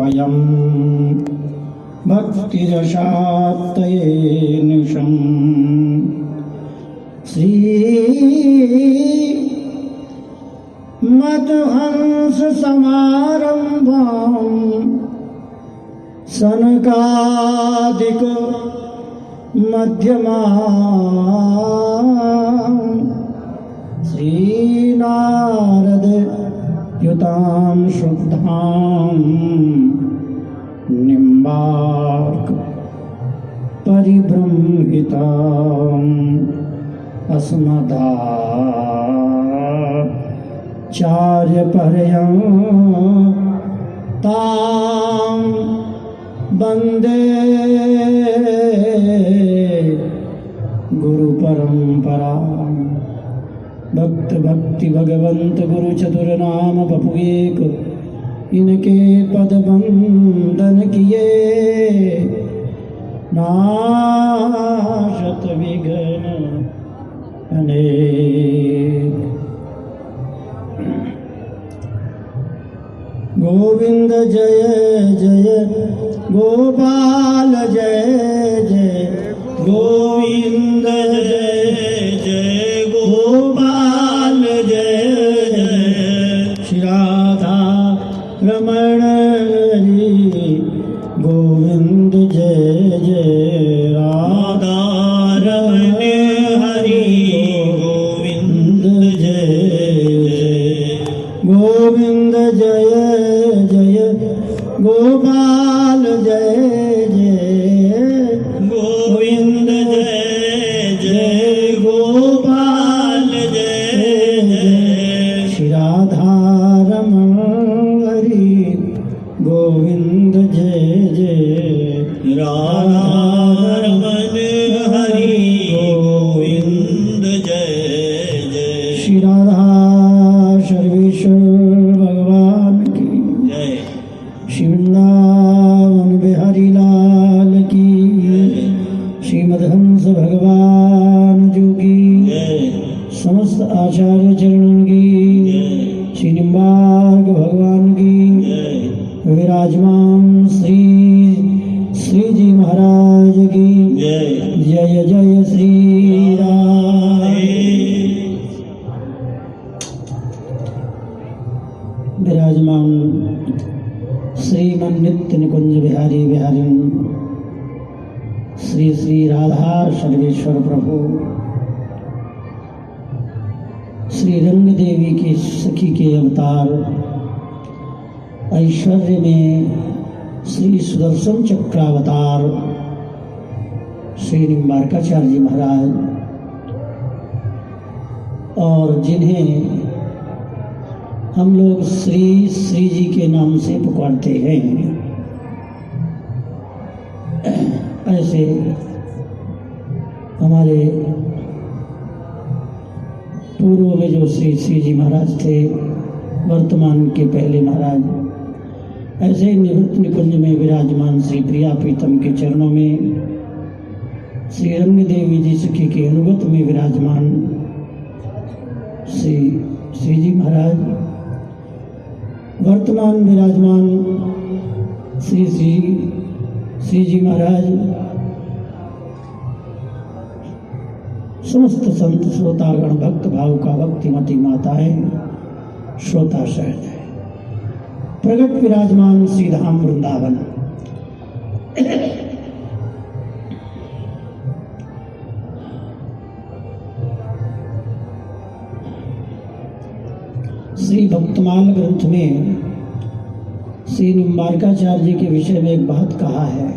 वयं भक्तिरसात्तये निशम् श्री मदहंस समारंभं सनकादिक मध्यमां श्रीनारद युतां शुद्धां निम्बार्क परिब्रह्मितां अस्मदाचार्यपर्यं तां वन्दे गुरु परंपरा। भक्त भक्ति भगवंत गुरु चतुर नाम बपु एक, इनके पद वंदन किए नाशत विघ्न अनेक। गोविंद जय जय गोपाल जय जय गोविंद जय जय गोपाल जय जय श्री राधा रमण हरि गोविंद जय जय राधा रमण हरि गोविंद जय जय गोविंद जय जय गोपाल जय जय गोविंद जय जय गोपाल जय जय श्री राधा रमण हरि गोविंद जय जय राधा रमण हरि गोविंद जय जय श्री राधा सर्वेश्वर भगवान की जय। श्री वृंदावन बिहारी लाल की श्रीमद्हंस भगवान जी की समस्त आचार्य चरणों की श्री निम्बार्क भगवान की विराजमान श्री श्री जी महाराज की जय जय श्री राम। विराजमान श्रीमन नित्य निकुंज बिहारी बिहारिन श्री श्री राधा सर्वेश्वर प्रभु श्री रंग देवी की सखी के अवतार ऐश्वर्य में श्री सुदर्शन चक्रावतार श्री निम्बार्काचार्य जी महाराज और जिन्हें हम लोग श्री श्री जी के नाम से पुकारते हैं, ऐसे हमारे पूर्व में जो श्री श्री जी महाराज थे, वर्तमान के पहले महाराज, ऐसे निवृत्त निकुंज में विराजमान श्री प्रिया प्रीतम के चरणों में श्री रंग देवी जी सखी के अनुगत में विराजमान श्री श्री जी महाराज, वर्तमान विराजमान श्री श्री श्री जी महाराज, समस्त संत श्रोतागण भक्त भाव का भक्तिमती माताएं श्रोता सहज है। प्रगट विराजमान श्री धाम वृंदावन श्री भक्तमाल ग्रंथ में श्री निम्बार्काचार्य के विषय में एक बात कहा है,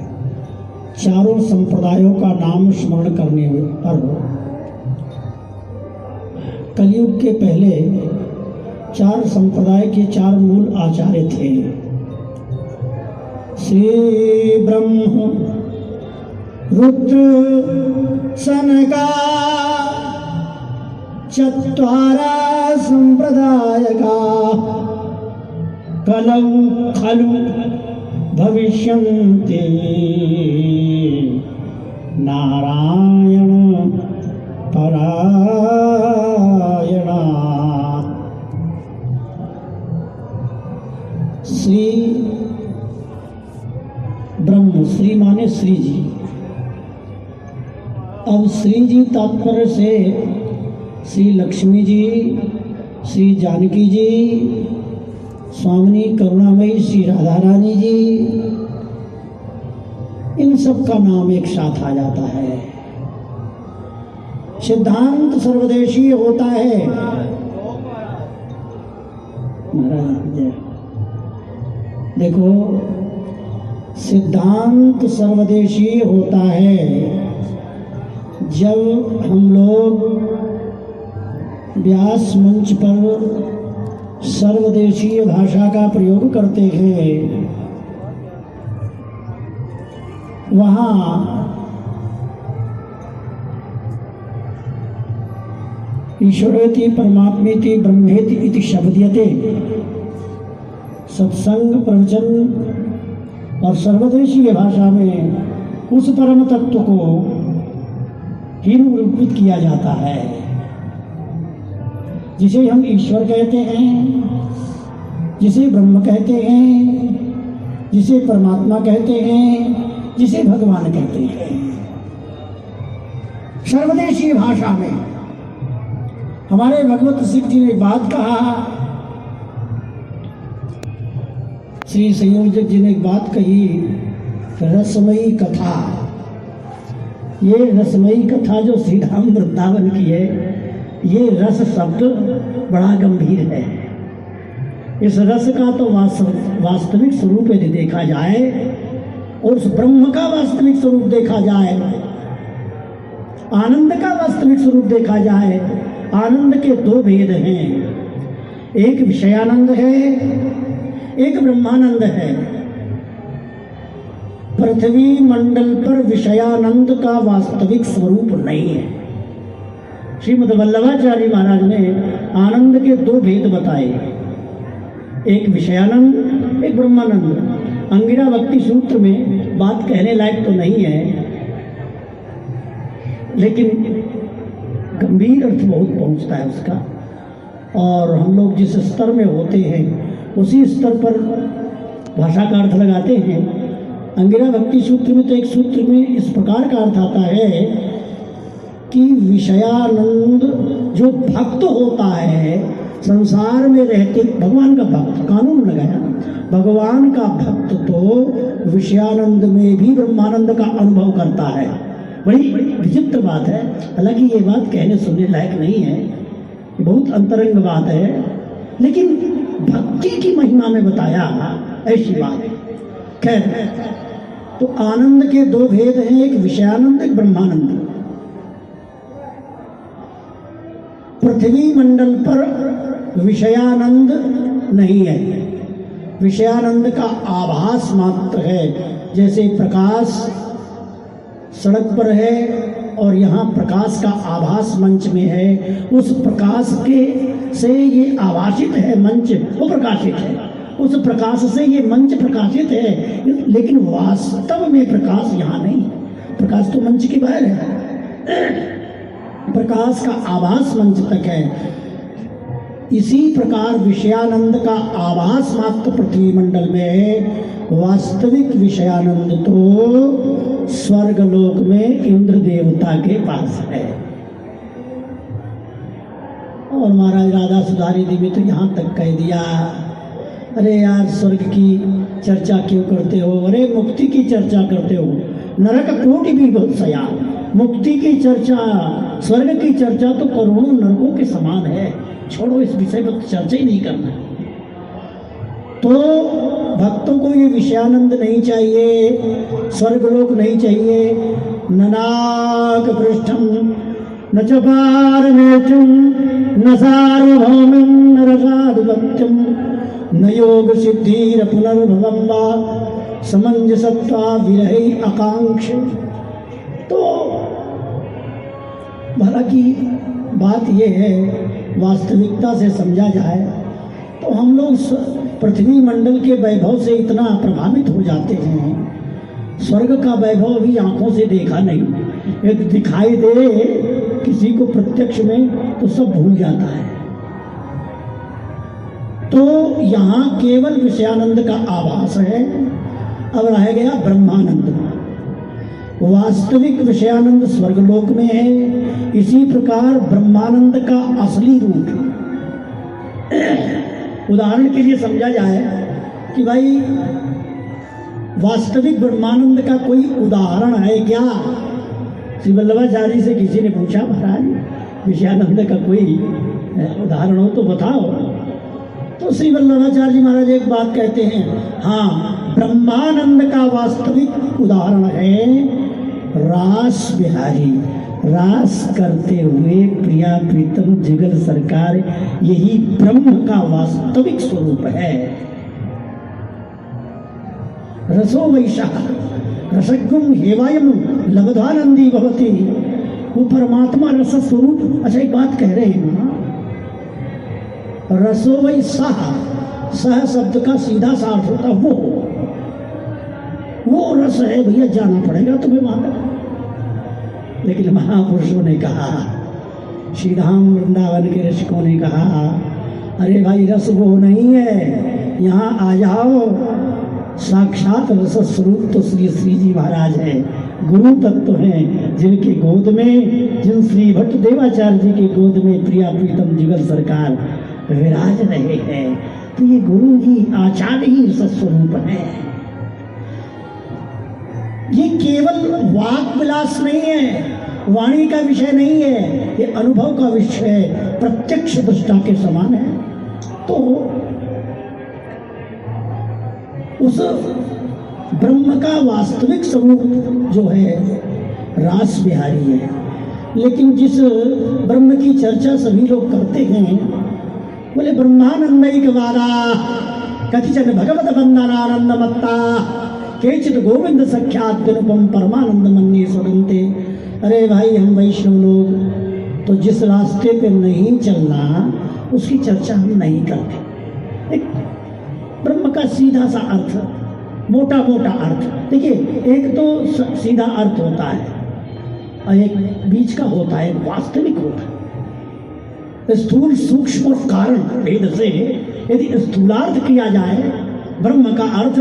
चारों संप्रदायों का नाम स्मरण करने पर कलयुग के पहले चार संप्रदाय के चार मूल आचार्य थे। श्री ब्रह्म रुद्र सनका चत्वारा संप्रदायका कलौ खलु भविष्यन्ति नारायण परायणा। श्री ब्रह्म, श्री माने श्री जी। अब श्री जी तात्पर्य से श्री लक्ष्मी जी, श्री जानकी जी, स्वामिनी करुणामयी श्री राधा रानी जी, इन सब का नाम एक साथ आ जाता है। सिद्धांत सर्वदेशीय होता है। महाराज देखो, सिद्धांत सर्वदेशीय होता है जब हम लोग व्यास मंच पर सर्वदेशीय भाषा का प्रयोग करते हैं। वहाँ ईश्वरेति परमात्मेति ब्रह्मेति इति शब्दयते सत्संग प्रवचन और सर्वदेशीय भाषा में उस परम तत्व को ही निरूपित किया जाता है जिसे हम ईश्वर कहते हैं, जिसे ब्रह्म कहते हैं, जिसे परमात्मा कहते हैं, जिसे भगवान कहते हैं। सर्वदेशीय भाषा में हमारे भगवत सिख जी ने बात कहा, श्री संयोजक जी ने एक बात कही, रसमयी कथा। ये रसमयी कथा जो श्री धाम वृंदावन की है, ये रस शब्द बड़ा गंभीर है। इस रस का तो वास्तविक स्वरूप यदि देखा जाए और उस ब्रह्म का वास्तविक स्वरूप देखा जाए, आनंद का वास्तविक स्वरूप देखा जाए, आनंद के दो भेद हैं, एक विषयानंद है, एक ब्रह्मानंद है। पृथ्वी मंडल पर विषयानंद का वास्तविक स्वरूप नहीं है। श्रीमद् वल्लभाचार्य महाराज ने आनंद के दो भेद बताए, एक विषयानंद, एक ब्रह्मानंद। अंगिरा भक्ति सूत्र में बात कहने लायक तो नहीं है, लेकिन गंभीर अर्थ बहुत पहुंचता है उसका। और हम लोग जिस स्तर में होते हैं उसी स्तर पर भाषा का अर्थ लगाते हैं। अंगिरा भक्ति सूत्र में तो एक सूत्र में इस प्रकार का अर्थ आता है कि विषयानंद जो भक्त होता है, संसार में रहते भगवान का भक्त, कानून लगाया, भगवान का भक्त तो विषयानंद में भी ब्रह्मानंद का अनुभव करता है। बड़ी विचित्र बात है, हालांकि ये बात कहने सुनने लायक नहीं है, बहुत अंतरंग बात है, लेकिन भक्ति की महिमा में बताया ऐसी बात। खैर, तो आनंद के दो भेद हैं, एक विषयानंद, एक ब्रह्मानंद। पृथ्वी मंडल पर विषयानंद नहीं है, विषयानंद का आभास मात्र है। जैसे प्रकाश सड़क पर है और यहाँ प्रकाश का आभास मंच में है, उस प्रकाश के से ये आभासित है मंच, वो प्रकाशित है, उस प्रकाश से ये मंच प्रकाशित है, लेकिन वास्तव में प्रकाश यहाँ नहीं है। प्रकाश तो मंच के बाहर है, प्रकाश का आभास मंच तक है। इसी प्रकार विषयानंद का आभास मात्र पृथ्वी मंडल में है, वास्तविक विषयानंद तो स्वर्ग लोक में इंद्र देवता के पास है। और महाराज राधा सुधारी देवी तो यहाँ तक कह दिया, अरे यार स्वर्ग की चर्चा क्यों करते हो, अरे मुक्ति की चर्चा करते हो, नरक कोटि भी बहुत सया, मुक्ति की चर्चा, स्वर्ग की चर्चा तो करोड़ों नरकों के समान है, छोड़ो इस विषय पर चर्चा ही नहीं करना। तो भक्तों को ये विषयानंद नहीं चाहिए, स्वर्गलोक नहीं चाहिए। ननाक पृष्ठम न च पारमेष्ठम न सार्वभौमं न रसाधिपत्यम न योग सिद्धिर पुनर्भवं वा समंजसत्वा विरहि आकांक्ष। तो हालांकि बात यह है, वास्तविकता से समझा जाए तो हम लोग पृथ्वी मंडल के वैभव से इतना प्रभावित हो जाते हैं, स्वर्ग का वैभव भी आंखों से देखा नहीं, एक दिखाई दे किसी को प्रत्यक्ष में तो सब भूल जाता है। तो यहाँ केवल विषयानंद का आभास है अब रह गया ब्रह्मानंद। वास्तविक विषयानंद स्वर्गलोक में है, इसी प्रकार ब्रह्मानंद का असली रूप उदाहरण के लिए समझा जाए कि भाई वास्तविक ब्रह्मानंद का कोई उदाहरण है क्या? श्री वल्लभाचार्य से किसी ने पूछा, महाराज विषयानंद का कोई उदाहरण हो तो बताओ। तो श्री वल्लभाचार्य जी महाराज एक बात कहते हैं, हाँ, ब्रह्मानंद का वास्तविक उदाहरण है रास बिहारी, रास करते हुए प्रिया प्रीतम जिगर सरकार, यही ब्रह्म का वास्तविक स्वरूप है। रसो वैशा रसगुम हेवायम लब्धानंदी भवति, वो परमात्मा रस स्वरूप। अच्छा एक बात कह रहे हैं ना, रसो वै सह शब्द का सीधा सा अर्थ होता वो रस है भैया, जाना पड़ेगा तुम्हें वहां तक। लेकिन महापुरुषों ने कहा, श्री धाम वृंदावन के ऋषिकों ने कहा, अरे भाई रस वो नहीं है, यहाँ आ जाओ, साक्षात रस स्वरूप तो श्री श्री जी महाराज है, गुरु तत्व हैं, जिनकी गोद में, जिन श्री भट्ट देवाचार्य जी की गोद में प्रिया प्रीतम जुगल सरकार विराज रहे हैं। तो ये गुरु ही, आचार्य ही रस स्वरूप है। ये केवल वाक विलास नहीं है, वाणी का विषय नहीं है, ये अनुभव का विषय है, प्रत्यक्ष दृष्टा के समान है। तो उस ब्रह्म का वास्तविक स्वरूप जो है रास बिहारी है। लेकिन जिस ब्रह्म की चर्चा सभी लोग करते हैं, बोले ब्रह्मानंद वाला कतिचन भगवत बंदनानंदमत्ता केचित गोविंद सख्यात विनुपम परमानंद मन्ये स्वरंते। अरे भाई हम वैष्णव लोग तो जिस रास्ते पे नहीं चलना उसकी चर्चा हम नहीं करते। एक ब्रह्म का सीधा सा अर्थ, मोटा मोटा अर्थ देखिए, एक तो सीधा अर्थ होता है और एक बीच का होता है, वास्तविक होता है। स्थूल सूक्ष्म और कारण भेद से यदि स्थूलार्थ किया जाए ब्रह्म का अर्थ,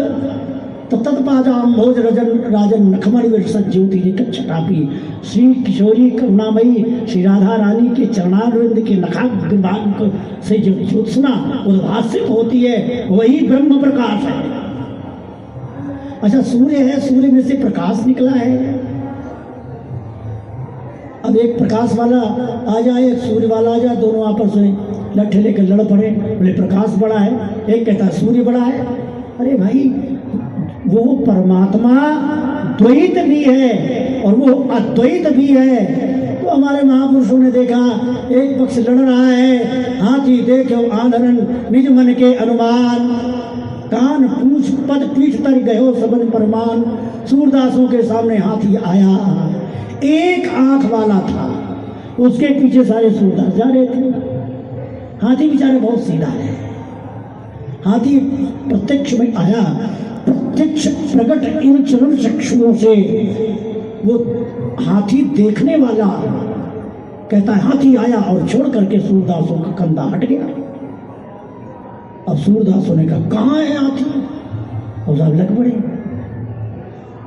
तो तत्पादाम भोज रजन राजन नखमणि विरसत ज्योति निकच्छटापी, श्री किशोरी करुणामयी श्री राधा रानी के चरणारविंद के नखाग्रभाग से जो ज्योत्सना उद्भासित होती है वही ब्रह्म प्रकाश है। अच्छा सूर्य है, सूर्य में से प्रकाश निकला है। अब एक प्रकाश वाला आ जाए, एक सूर्य वाला आ जाए, दोनों आपस में लट्ठे लेकर लड़ पड़े, बोले प्रकाश बड़ा है, एक कहता है सूर्य बड़ा है। अरे भाई वो परमात्मा द्वैत भी है और वो अद्वैत भी है। तो हमारे महापुरुषों ने देखा, एक पक्ष लड़ रहा है, हाथी देखो आंधरन निज मन के अनुमान, कान पूछ पद पीठ तर गयो सबन परमान। सूरदासों के सामने हाथी आया, एक आंख वाला था, उसके पीछे सारे सूरदास जा रहे थे। हाथी बेचारे बहुत सीधा है, हाथी प्रत्यक्ष में आया, प्रत्यक्ष प्रकट इन चरण चक्षुओं से वो हाथी देखने वाला कहता है हाथी आया, और छोड़ करके सूरदासों का कंधा हट गया। अब सूरदासों ने कहा कहाँ है हाथी, और सब लग पड़े।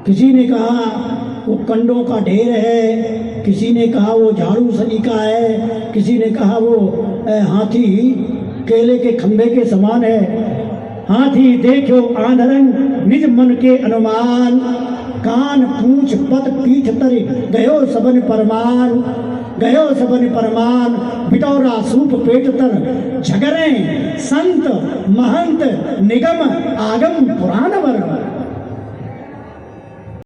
किसी ने कहा वो कंडों का ढेर है, किसी ने कहा वो झाड़ू सलीका है, किसी ने कहा वो हाथी केले के खंभे के समान है। हाथी देखो आंधरंग निज मन के अनुमान, कान पूछ पद पीठ तर गयो सबन परमान, गयो सबन परमान। बिटौरा सूप पेट तर झगरे संत महंत निगम आगम पुराण वर,